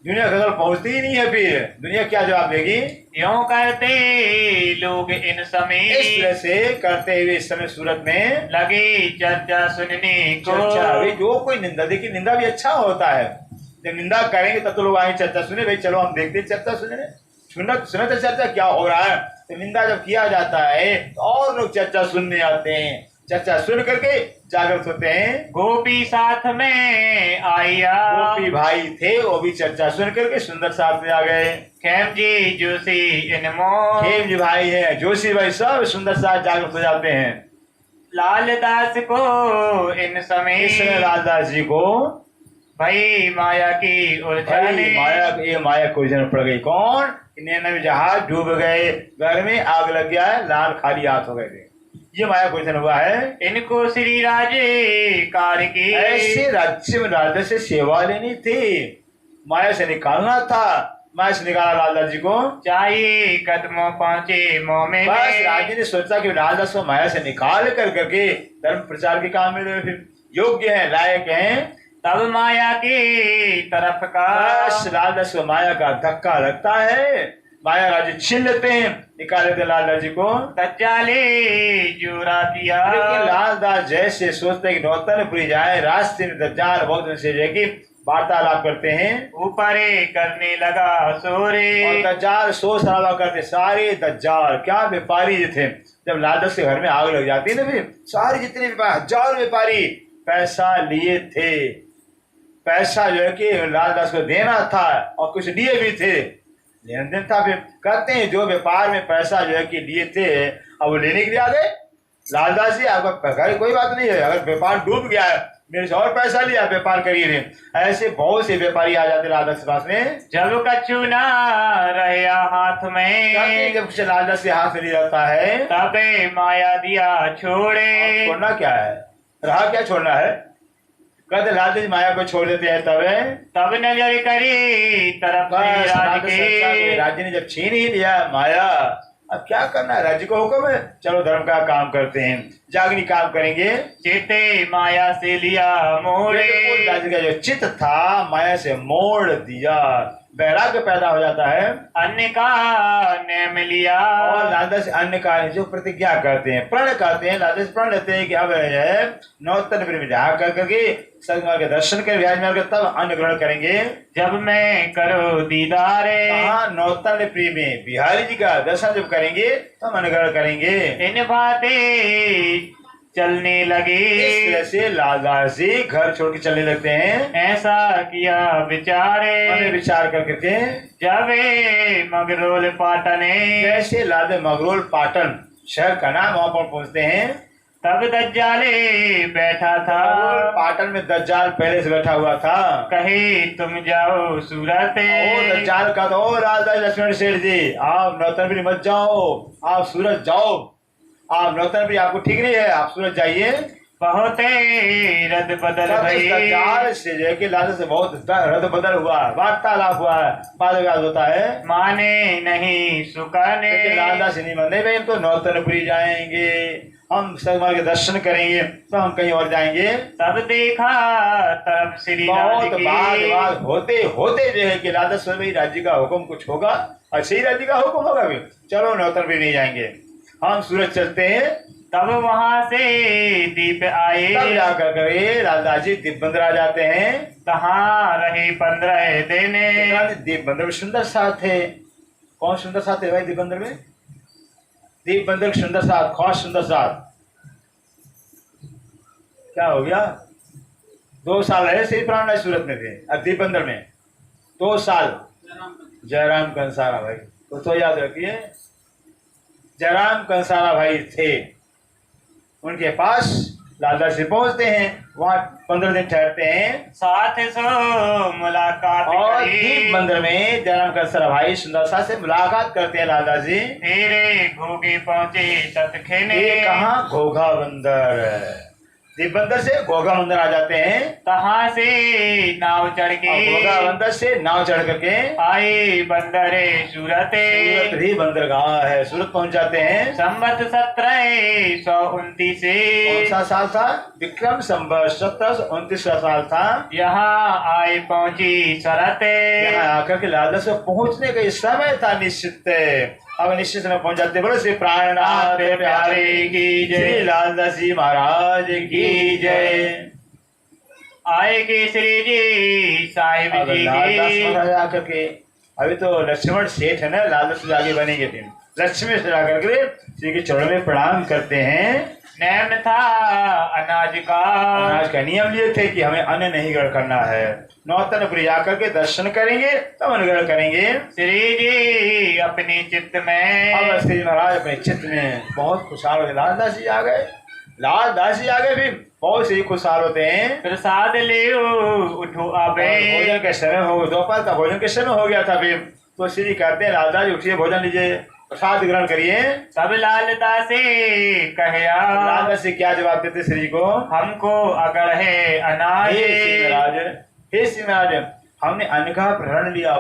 दुनिया कदर पहुंचती ही नहीं है, फिर दुनिया क्या जवाब देगी? यूं करते लोग इन समय। इस तरह से करते हुए इस समय सूरत में लगे चर्चा सुनने को। चर्चा, भाई जो कोई निंदा, देखिए निंदा भी अच्छा होता है। जब निंदा करेंगे तब तो लोग आए चर्चा सुने, भाई चलो हम देखते चर्चा सुने तो चर्चा क्या हो रहा है। तो निंदा जब किया जाता है तो और लोग चर्चा सुनने आते हैं, चर्चा सुन करके जागृत होते हैं। गोपी साथ में आया। गोपी भाई थे, वो भी चर्चा सुन करके सुंदर साथ में आ गए। खेम जी जोशी इनमो। खेम जी भाई है, जोशी भाई, सब सुंदर साथ जागृत हो जाते हैं। लालदास को इन समय। इस समय लालदास जी को भाई माया की उलझन। ये माया को उलझन पड़ गई। कौन? नैना में जहाज डूब गए, घर में आग लग गया है, लाल खाली हाथ हो गए थे, ये माया क्वेश्चन हुआ है। इनको श्री राजे कार्य की। ऐसे राज्य में राजा से सेवा लेनी थी, माया से निकालना था। माया से निकाला लालदास जी को, चाहिए कदमों पहुंचे मोह में। बस राजा ने सोचा कि लालदास को माया से निकाल कर करके धर्म प्रचार के काम में फिर योग्य है, लायक है। तब माया की तरफ का। बस लालदास को माया का धक्का लगता है, माया राज्य छीन लेते हैं, निकाले थे लालदास जी को। दज्जाले जुरा दिया। लेकिन लालदास जैसे सोचते कि नौतनपुरी जाए, रास्ते में दज्जाल बहुत से जाएगी, वार्तालाप करते हैं, ऊपरे करने लगा सोरे। और दज्जाल शोर शराबा करते। सारे दज्जाल क्या व्यापारी थे, जब लालदास के घर में आग लग जाती है ना, फिर सारे जितने व्यापारी, हजार व्यापारी पैसा लिए थे, पैसा जो है कि लालदास को देना था, और कुछ लिए भी थे, लेन देन था। फिर कहते हैं जो व्यापार में पैसा जो है कि लिए थे, अब वो लेने के लिए आ गए। लालदास जी आपका कोई बात नहीं है, अगर व्यापार डूब गया है, मेरे से और पैसा लिया, व्यापार करिए। ऐसे बहुत से व्यापारी आ जाते लालदास के पास में। जब कछु ना रहा हाथ में। जब कुछ लालदास के हाथ में नहीं रहता है, तबे माया दिया छोड़े। छोड़ना क्या है, रहा क्या छोड़ना है? कहते लालदास जी माया को छोड़ देते हैं, तब नजर करी तरफ राज्य ने जब छीन ही लिया माया, अब क्या करना है, राज्य को हुक्म है, चलो धर्म का काम करते हैं, जागनी काम करेंगे। चेते माया से लिया मोड़े। राज्य का जो चित्त था माया से मोड़ दिया, वैराग्य पैदा हो जाता है। अन्य का नेम लिया। और लालदास अन्य का जो प्रतिज्ञा करते हैं, प्रण करते हैं, लालदास प्रण लेते हैं कि अब नौतनपुरी में जा करके संगम के दर्शन कर विराजमान कर तब अन्न ग्रहण करेंगे। जब मैं करो दीदारे। नौतनपुरी में बिहारी जी का दर्शन जब करेंगे तब अन्न ग्रहण करेंगे। इन बातें चलने लगे। इस तरह से लालदास जी घर छोड़ के चलने लगते हैं। ऐसा किया विचारे। विचार करके जब मगरोल पाटने। जैसे लालदास मगरोल पाटन शहर का नाम, वहां पर पहुंचते हैं, तब दज्जाले बैठा था। पाटन में दज्जाल पहले से बैठा हुआ था। कहे तुम जाओ सूरत। दज्जाल का तो लालदास लक्ष्मण सेठ जी, आप नौतनपुरी मत जाओ, आप सूरत जाओ, आप नौतनपुरी आपको ठीक नहीं है, आप सूरत जाइए। बहुते रद बदल तब भई। इसका चाल से जो है कि लालच से बहुत रद बदल हुआ, वार्तालाप हुआ, वाद विवाद होता है, माने नहीं सुकाने। लेकिन लालदास नहीं माने भाई हम तो नौतनपुरी जाएंगे, हम संगमरमर के दर्शन करेंगे, तो हम कहीं और जाएंगे। तब देखा तब श्री राज बहुत की। वाद विवाद होते होते जो है कि लालच भाई राज्य का हुक्म कुछ होगा, अच्छे ही राज्य का हुक्म होगा भी, चलो नौतनपुरी नहीं जाएंगे, हम सूरत चलते हैं। तब वहां से दीप आए। तब जाकर के लालदास जी दीपबंदर आ जाते हैं। तहाँ रहे 15 दिन। दीपबंदर में सुंदर साथ थे। कौन सुंदर साथ है भाई दीपबंदर में? दीपबंदर सुंदर साथ, कौन सुंदर साथ? क्या हो गया? 2 साल रहे श्री प्राणनाथ सूरत में थे, अब दीपबंदर में 2 साल। जयराम कंसारा भाई तो याद रखिए, जयराम कंसारा भाई थे, उनके पास लालदास जी पहुंचते हैं, वहां 15 दिन ठहरते हैं साथ सो मुलाकात और करी। दीपबंदर में जयराम कंसारा भाई सुंदर सा से मुलाकात करते हैं लालदास जी। तेरे घोगे पहुंचे तत्खेने। ये कहाँ? घोघा बंदर। दीपबंदर से घोघा बंदर आ जाते हैं। तहाँ से नाव चढ़ के। और घोघा बंदर से नाव चढ़ करके आए बंदरे सूरते। सूरत भी बंदरगाह है, सूरत पहुंच जाते हैं। संवत 1729 कौन सा साल था? विक्रम संवत 1729 का साल था। यहाँ आए पहुंची सरते। यहाँ आकर के लालदास से पहुंचने का समय था निश्चित। अब निश्चित समय पहुंच जाते। बोलो श्री प्राणनाथ प्यारे की जय, श्री लालदास जी महाराज की जय। आए केसरी जी साहिब अब जी लालदास की। महाराज आकर के, अभी तो लक्ष्मण सेठ है ना, लालदास से आगे बनेंगे फिर। लक्ष्मण से आकर के श्री के चरणों में प्रणाम करते हैं। नेम था अनाज का। अनाज का नियम लिए थे कि हमें अन्न नहीं ग्रहण करना है, नौतनपुरी जाकर के दर्शन करेंगे तब अन्न ग्रहण करेंगे। श्री जी अपने चित्त में। अब श्री महाराज अपने चित्त में बहुत खुशहाल होते। लालदास जी आ गए, लालदास जी आ गए भी बहुत से खुशहाल होते हैं। प्रसाद ले उठो आबे। भोजन के समय हो, दोपहर का भोजन के समय हो गया था फिर, तो श्री कहते हैं लालदास जी उठिए, भोजन लीजिए, प्रसाद ग्रहण करिए। सब लालता से कहया। लालदास जी क्या जवाब देते श्री को? हमको अगर है अनाज। हे श्री महाराज, हे श्री महाराज, हमने अन्न का प्रण लिया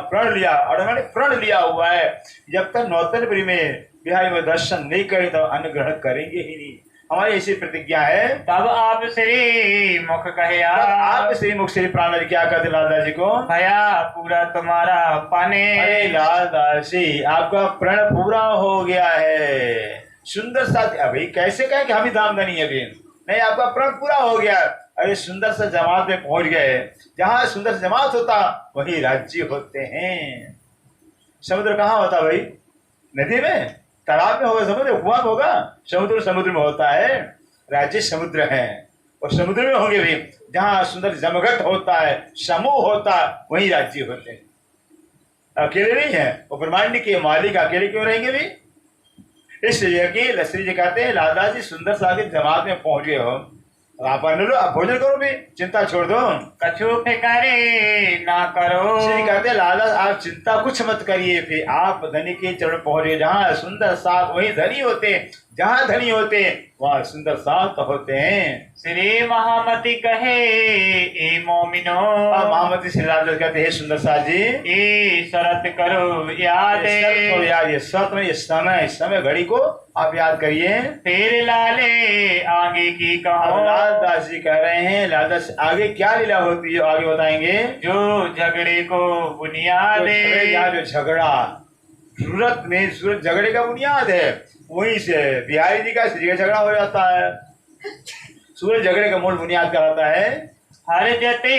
और हमने प्रण लिया हुआ है, जब तक नौतनपुरी में बिहारी में दर्शन नहीं करें तो अन्न ग्रहण करेंगे ही नहीं, हमारी ऐसी प्रतिज्ञा है। तब आप श्री मुख कहया। आप श्री मुख श्री प्राण क्या कहते लालदास जी को? भया पूरा तुम्हारा पाने। अरे लालदास जी आपका प्रण पूरा हो गया है। सुंदर सा अभी कैसे कहें कि हम ही धामधनी है अभी नहीं, आपका प्रण पूरा हो गया। अरे सुंदर सा जमात में पहुंच गए, जहाँ सुंदर सा जमात होता वही राज्य होते हैं। समुद्र कहाँ होता भाई? नदी में, तालाब में होगा समुद्र, कुआं में होगा समुद्र, समुद्र में होता है। राज्य समुद्र है और समुद्र में होंगे भी, जहाँ सुंदर जमघट होता है, समूह होता है, वही राज्य होते हैं। अकेले नहीं है वो, ब्रह्मांड के मालिक अकेले क्यों रहेंगे भी? इसलिए कि लश्री जी कहते हैं लालदास जी सुंदर सा के जमात में पहुंच गए हो, आप अन्न लो, आप भोजन करो भी, चिंता छोड़ दो। कछु फिक्रे ना करो। श्री कहते हैं लालदास आप चिंता कुछ मत करिए, फिर आप धनी के चरण पहुंचे, जहाँ सुंदर साथ वही धनी होते, जहाँ धनी होते वहाँ सुंदर साथ होते हैं। श्री महामती कहे ए मोमिनो। महामती श्री लालदास कहते हैं सुंदर साथ जी, ए शरत करो याद। याद ये सत में, ये समय घड़ी को आप याद करिए। फिर लाले आगे की कहो। लालदास जी कह रहे हैं लालदास आगे क्या लीला होती है आगे बताएंगे। जो झगड़े को बुनियाद। जो झगड़ा सूरत में, सूरत झगड़े का बुनियाद है, वहीं से बिहारी जी का श्री का झगड़ा हो जाता है। सूरत झगड़े का मूल बुनियाद कराता है। हर जते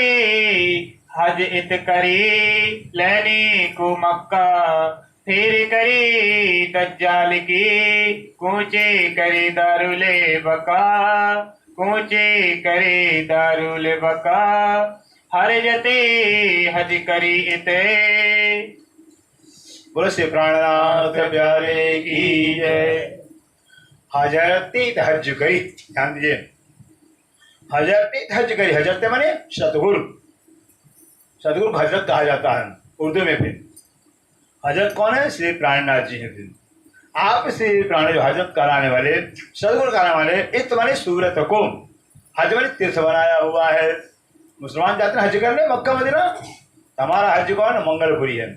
हज इत करी लेनी को मक्का। फिर करी दज्जाल की कूचे करे दारुले बका। कूचे करे दारुले बका। हर जते हज करी इते। बोलो श्री प्राणनाथ प्यारे की जय। हजरती हज करी, ध्यान दीजिए, हजरती हज करी, हजरत माने सतगुरु, सतगुरु हजरत कहा जाता है उर्दू में। फिर हजरत कौन है? श्री प्राणनाथ जी हैं। फिर आप श्री प्राण जो हजरत कराने वाले, सदगुरु कराने वाले, इत माने सूरत को, हज वाली तीर्थ बनाया हुआ है। मुसलमान जाते हैं हज करने मक्का मदीना। हमारा हज कौन है? मंगलपुरी है।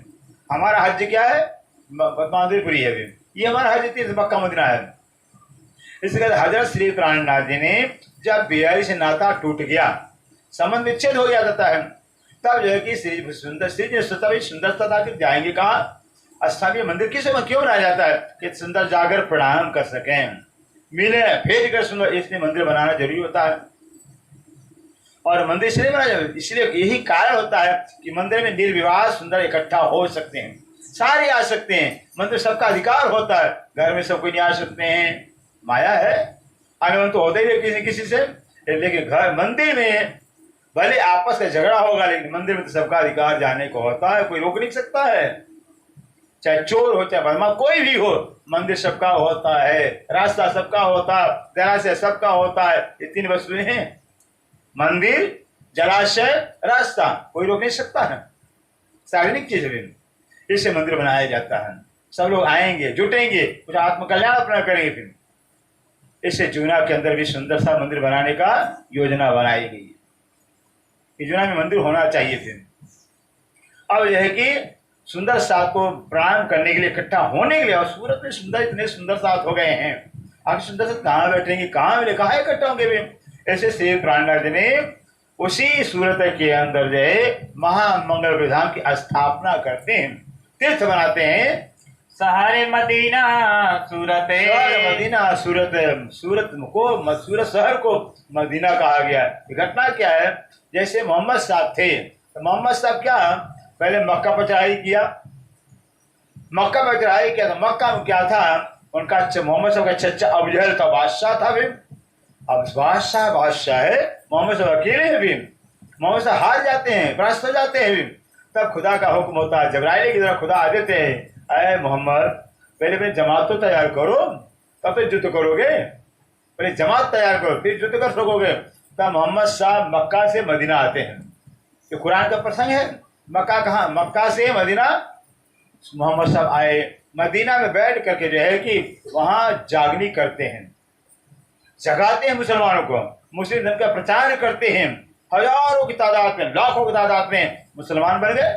हमारा हज क्या है? मंदिरपुरी है। ये हमारा हज तीर्थ मक्का मदीना है। इसके बाद हजरत श्री प्राणनाथ जी ने जब बिहारी से नाता टूट गया, संबंध विच्छेद हो गया जाता है, तब जो है कि श्री सुंदर श्री जी ने सोचा भाई सुंदरता था कि जाएंगे कहाँ? स्थानीय मंदिर किस में क्यों बनाया जाता है कि सुंदर जाकर प्रणाम कर सकें, मिले भेज कर सुंदर, इसलिए मंदिर बनाना जरूरी होता है। और मंदिर इसलिए बनाया जाए, इसलिए यही कारण होता है कि मंदिर में निर्विवाद सुंदर इकट्ठा हो सकते हैं, सारे आ सकते हैं। मंदिर सबका अधिकार होता है, घर में सब कोई नहीं आ सकते हैं, माया है, आने तो होता ही नहीं किसी किसी से। लेकिन घर मंदिर में भले आपस का झगड़ा होगा, लेकिन मंदिर में तो सबका अधिकार जाने को होता है, कोई रोक नहीं सकता है। चाहे चोर हो चाहे बदमाश कोई भी हो, मंदिर सबका होता है, रास्ता सबका होता है, जलाशय सबका होता है। ये तीन वस्तुएं हैं, मंदिर, जलाशय, रास्ता, कोई रोक नहीं सकता है, सार्वजनिक चीज है। इससे मंदिर बनाया जाता है, सब लोग आएंगे, जुटेंगे, कुछ आत्मकल्याण अपना करेंगे। फिर इससे जूना के अंदर भी सुंदर सा मंदिर बनाने का योजना बनाई गई है। जूना में मंदिर होना चाहिए। फिर अब यह है कि सुंदर साथ को प्रणाम करने के लिए, इकट्ठा होने के लिए, और सूरत में सुंदर इतने सुंदर साथ हो गए हैं, आप सुंदर साथ कहाँ बैठेंगे, कहाँ मिले, कहाँ इकट्ठा होंगे भी। ऐसे श्री प्राणनाथ जी ने उसी सूरत के अंदर जो है महामंगल विधान की स्थापना करते हैं, तीर्थ बनाते हैं। सहारे मदीना सूरत, मदीना सूरत, सूरत को सूरत शहर को मदीना कहा गया है। घटना क्या है? जैसे मोहम्मद साहब थे, तो मोहम्मद साहब क्या पहले मक्का पर चढ़ाई किया, मक्का पर चढ़ाई किया तो मक्का में क्या था उनका, मोहम्मद साहब का चचा अबू जहल था, बादशाह था। भी अब बादशाह है, मोहम्मद साहब अकेले हैं। भी मोहम्मद साहब हार जाते हैं, परास्त हो जाते हैं। भी तब खुदा का हुक्म होता है, जबराइल की तरह खुदा आ देते हैं, अरे मोहम्मद पहले अपनी जमात तो तैयार करो, तब तो युद्ध करोगे, पहले जमात तैयार करो फिर युद्ध कर सकोगे। तब मोहम्मद साहब मक्का से मदीना आते हैं। ये कुरान का प्रसंग है। मक्का कहाँ? मक्का से मदीना मोहम्मद साहब आए, मदीना में बैठ करके जो है कि वहाँ जागनी करते हैं, जगाते हैं मुसलमानों को, मुस्लिम धर्म का प्रचार करते हैं। हजारों की तादाद में, लाखों की तादाद में मुसलमान बन गए,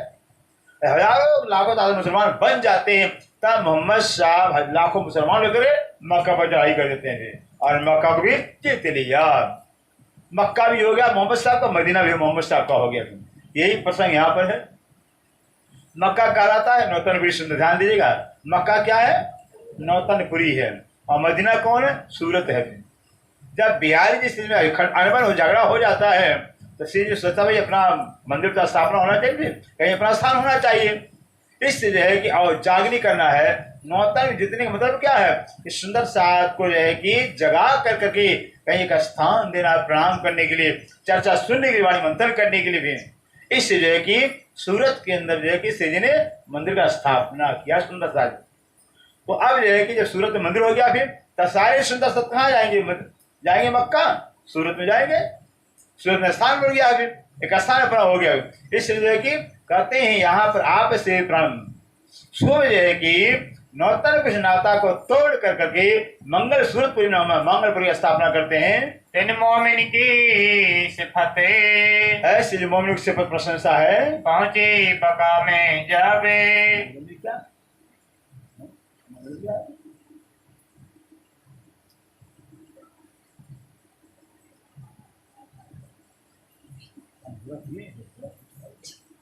हजारों लाखों तादाद मुसलमान बन जाते हैं। तब मोहम्मद साहब लाखों मुसलमान लेकर मक्का पर चढ़ाई कर देते हैं और मक्का को भी जीत लिया। मक्का भी हो गया मोहम्मद साहब का, मदीना भी मोहम्मद साहब का हो गया। यही प्रसंग यहाँ पर है। मक्का कहलाता है नौतनपुरी। सुंदर ध्यान दीजिएगा, मक्का क्या है? नौतनपुरी है, और मदीना कौन है? सूरत है। जब बिहारी जी स्थिति में अनबन हो, झगड़ा हो जाता है, तो श्री जी सोचता भाई अपना मंदिर का स्थापना होना चाहिए, कहीं अपना स्थान होना चाहिए। इससे जो है कि और जागनी करना है। नौतन जितने का मतलब क्या है कि सुंदर साथ को जो है कि जगा कर करके कहीं एक स्थान देना, प्रणाम करने के लिए, चर्चा सुनने के लिए, वाणी मंथन करने के लिए भी। इससे जो है कि सूरत के अंदर जो है कि श्री जी ने मंदिर का स्थापना किया सुंदर साथ। तो अब जो है कि जब सूरत में मंदिर हो गया, फिर तो सारे सुंदर साथ कहाँ जाएंगे? जाएंगे मक्का, सूरत में जाएंगे, सूरत में स्थान मिल गया, फिर एक स्थान अपना हो गया। इसलिए जो है कि कहते हैं यहाँ पर आप से प्राण जो है कि नौतन कुछ नाता को तोड़ कर करके मंगल सूरतपुरी मंगलपुरी की स्थापना करते हैं। तिन मोमिन की सिफते, ऐसे जो मोमिन की सिफत प्रशंसा है, पहुंची बका में जावे। क्या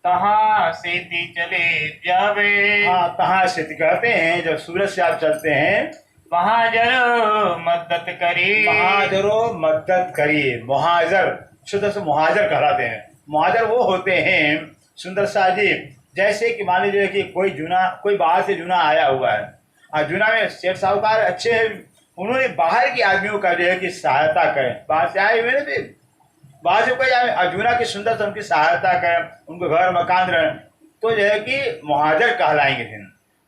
तहाँ सीधी चले जावे। हाँ, तहाँ से कहते हैं जब सूरत से आप चलते हैं, महाजरो मदद करी, महाजरो मदद करिए। मुहाजर शुद्ध से मुहाजर कहलाते हैं। मुहाजर वो होते हैं सुंदर शाह जी, जैसे कि मान लीजिए कि कोई बाहर से जूना आया हुआ है, और जूना में सेठ साहूकार अच्छे हैं, उन्होंने बाहर के आदमियों का जो है कि सहायता करें। बाहर से आए हुए ना, फिर बाहर से कोई अर्जुना की सुंदर से उनकी सहायता करें, उनको घर मकान रहे, तो जो है कि मुहाजर कहलाएंगे। फिर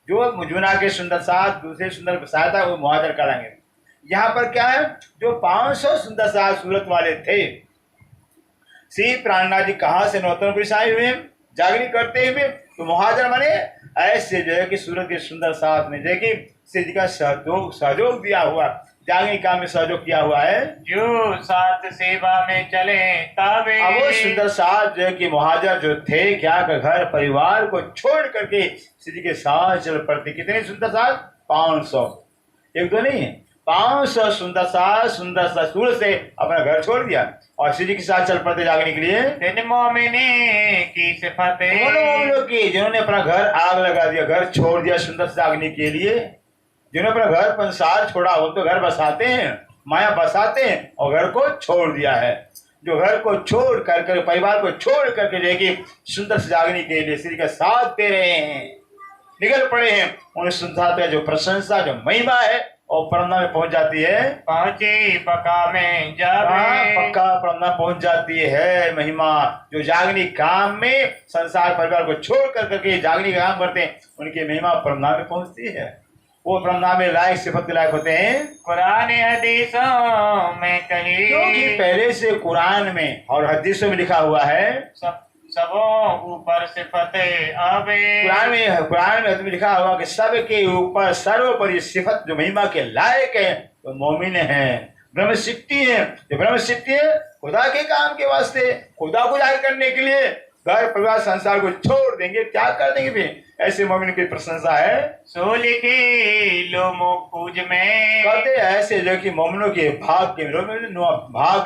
जो मुजुना के सुंदर साथ दूसरे सुंदर सहायता, वो मुहाजर कहलाएंगे। यहाँ पर क्या है, जो 500 सुंदर साथ सूरत वाले थे, श्री प्राणनाथ जी कहाँ से नौतनपुरी से आए हुए, जागरी करते हुए, तो मुहाजर माने ऐसे जो है कि सूरत के सुंदर साथ में जो है कि श्री जी का सहयोग दिया हुआ, जागने काम में सहयोग किया हुआ है। जो साथ सेवा में चले तावे। अब वो सुंदर साथ जो है कि महाजन जो थे क्या का घर परिवार को छोड़ करके श्री जी के साथ चल पड़ते। कितने सुंदर साथ? 500, एक दो नहीं है, 500 सुंदर सा सूर से अपना घर छोड़ दिया और श्री जी के साथ चल पड़ते जागने के लिए। दिन मोमिने की सिफते। मोमिनों की जिन्होंने अपना घर आग लगा दिया, घर छोड़ दिया सुंदर से जागने के लिए, जिन्होंने अपना घर पंसार छोड़ा, वो तो घर बसाते हैं, माया बसाते हैं और घर को छोड़ दिया है। जो घर को छोड़ कर परिवार को छोड़ करके जाएगी सुंदर से जागने के लिए श्री का साथ दे रहे हैं, निकल पड़े हैं, उन्हें सुंदरता का जो प्रशंसा जो महिमा है और परमधाम में पहुंच जाती है। पहुंची पक्का में जावे। पक्का परमधाम पहुंच जाती है महिमा। जो जागनी काम में संसार परिवार को छोड़ करके जागनी का काम करते हैं, उनकी महिमा परमधाम में पहुंचती है। वो परमधाम में लायक सिफत के लायक होते हैं। कुरान हदीसों में कही। क्योंकि पहले से कुरान में और हदीसों में लिखा हुआ है, सबों ऊपर सिफते आवे। कुरान में लिखा हुआ कि सबके ऊपर सर्वोपरि सिफत जो महिमा के लायक है वो मोमिन है, ब्रह्म सिद्धि है। जो ब्रह्म सिद्धि है खुदा के काम के वास्ते, खुदा को जाहिर करने के लिए घर परिवार संसार को छोड़ देंगे, त्याग कर देंगे भी, ऐसे मोमिन की प्रशंसा है। सो लिखी लो मुखुज में। कहते ऐसे जो कि मोमिनों के भाग्य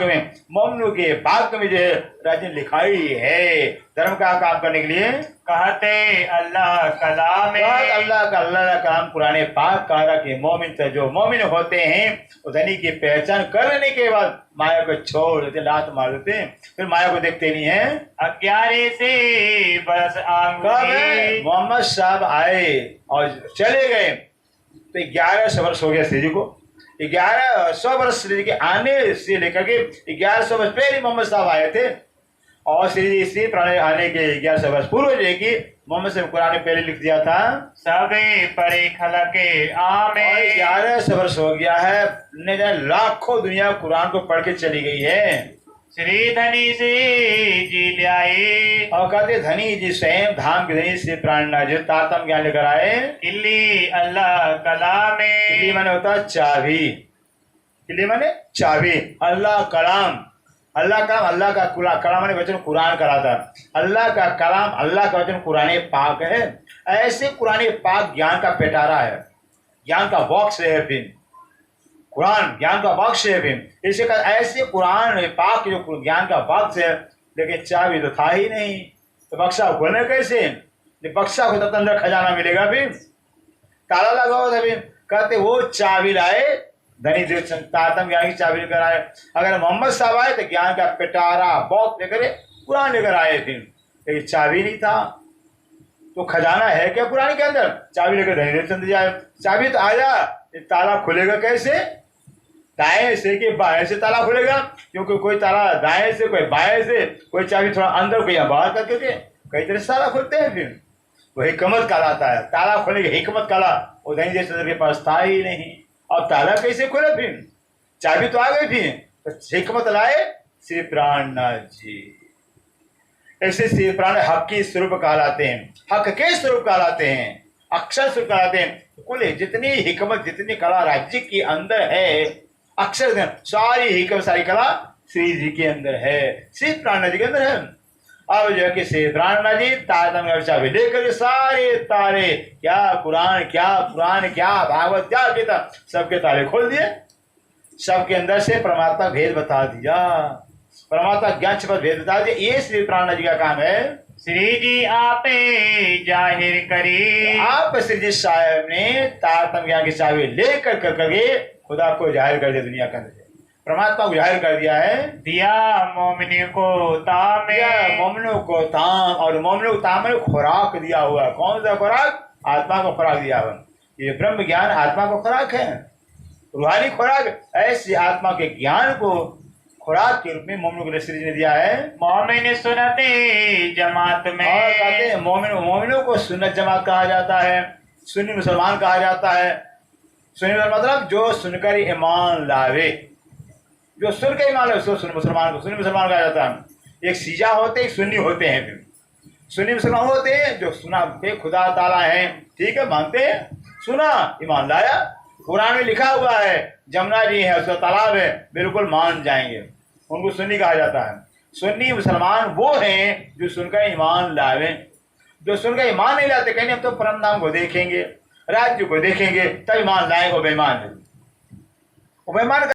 में मोमिनों के भाग्य में जो है राज्य लिखाई है धर्म का काम करने के लिए। कहते अल्लाह कलाम। अल्लाह का काम कुरान पाक कहा कि मोमिन जो मोमिन होते हैं वो धनी की पहचान करने के बाद माया को छोड़ देते, लात मार देते हैं, फिर माया को देखते नहीं है। 11 से बरस आंगुरी। मोहम्मद साहब आए और चले गए तो 1100 वर्ष हो गया श्री जी को। 1100 वर्ष श्री जी के आने से लेकर के 1100 वर्ष पहले मोहम्मद साहब आए थे और श्री प्राण आने के 1100 वर्ष पूर्व जो है कि मोहम्मद साहब कुरान ने पहले लिख दिया था। सबे परे खलके आमे। 1100 वर्ष हो गया है, लाखों दुनिया कुरान को पढ़ के चली गई है। श्री धनी से जी ल्याए। और कहते धनी जी स्वयं धाम के धनी से प्राणनाथ जी तारतम ज्ञान लेकर आए। किल्ली अल्लाह कलामे। किल्ली माने होता है चाबी, किल्ली माने चाबी, अल्लाह कलाम। अल्लाह कलाम, अल्लाह का कलाम माने वचन कुरान कराता, अल्लाह का कलाम अल्लाह का वचन कुरान पाक है। ऐसे कुरान पाक ज्ञान का पेटारा है, ज्ञान का बॉक्स है, फिर कुरान ज्ञान का बॉक्स है। फिर इसे का ऐसे कुरान पाक जो ज्ञान का बॉक्स है, लेकिन चाबी तो था ही नहीं, तो बक्सा खोलने कैसे? बक्सा को तब अंदर खजाना मिलेगा, फिर ताला लगा हुआ था। फिर कहते वो चाबी लाए, धनी देव तारतम ज्ञान की चाबी लेकर आए। अगर मोहम्मद साहब आए तो ज्ञान का पिटारा बॉक्स लेकर कुरान लेकर आए, फिर लेकिन चाबी नहीं था। तो खजाना है क्या कुरान के अंदर? चाबी लेकर धनी देव चंद जाए, चाबी तो आया, ताला खुलेगा कैसे? दाएं से कि बाएं से ताला खुलेगा? क्योंकि कोई ताला दाएं से, कोई बाएं से, कोई चाबी थोड़ा अंदर कोई बाहर करके कई तरह से ताला खुलते हैं। फिर वो हिकमत कहलाता है, ताला खोलने की हिकमत कला वो धनी देव चंद्र के पास था ही नहीं। अब ताला कैसे खुले? फिर चाबी तो आ गई, फिर तो हिकमत लाए श्री प्राणनाथ जी। ऐसे श्री प्राण हक के स्वरूप कहलाते हैं, हक के स्वरूप कहलाते हैं, अक्षर स्वरूप कहलाते हैं। कुल जितनी हिकमत जितनी कला राज्य के अंदर है, अक्षर सारी हिकमत सारी कला श्री जी के अंदर है, श्री प्राणनाथ जी के अंदर है। अब जो है कि श्री प्राणनाथ जी तारतम्य चाबी लेकर सारे तारे, क्या कुरान क्या पुराण क्या भागवत क्या गीता, सबके ताले खोल दिए, सबके अंदर से परमात्मा भेद बता दिया, परमात्मा ज्ञान छपत भेद बता दिया। ये श्री प्राणनाथ जी का काम है। श्री जी आपे जाहिर करी। आप श्री जी साहब ने तारतम्य ज्ञान की चाबी लेकर करके खुदा को जाहिर कर दिया, दुनिया के अंदर परमात्मा को जाहिर कर दिया है। दिया मोमिनी को ताम, मोमिनों को ताम, और मोमिनों को ताम में खुराक दिया हुआ। कौन सा खुराक? आत्मा को खुराक दिया हुआ। ये ब्रह्म ज्ञान आत्मा को खुराक है, रूहानी खुराक। ऐसी आत्मा के ज्ञान को खुराक के रूप में मोमिनों को श्री जी ने दिया है। मोमिन सुनते जमात में। और कहते हैं मोमिनों को सुन्नत जमात कहा जाता है, सुन्नी मुसलमान कहा जाता है। सुन्नी मतलब जो सुनकर ईमान लावे, जो सुन के ईमान लावे उसको सुन्नी मुसलमान कहा जाता है। एक सीजा होते, एक सुन्नी होते हैं। सुन्नी मुसलमान होते हैं जो सुना के खुदा ताला है, ठीक है, मानते हैं, सुना, ईमान लाया। कुरान में लिखा हुआ है जमुना जी है, उसका तालाब है, बिल्कुल मान जाएंगे। उनको सुन्नी कहा जाता है। सुन्नी मुसलमान वो हैं जो सुनकर ईमान लावे। जो सुनकर ईमान नहीं लाते, कहेंगे हम तो परमधाम को देखेंगे, राज्य को देखेंगे, तब ईमान लाएंगे। बेईमान है, वो बेईमान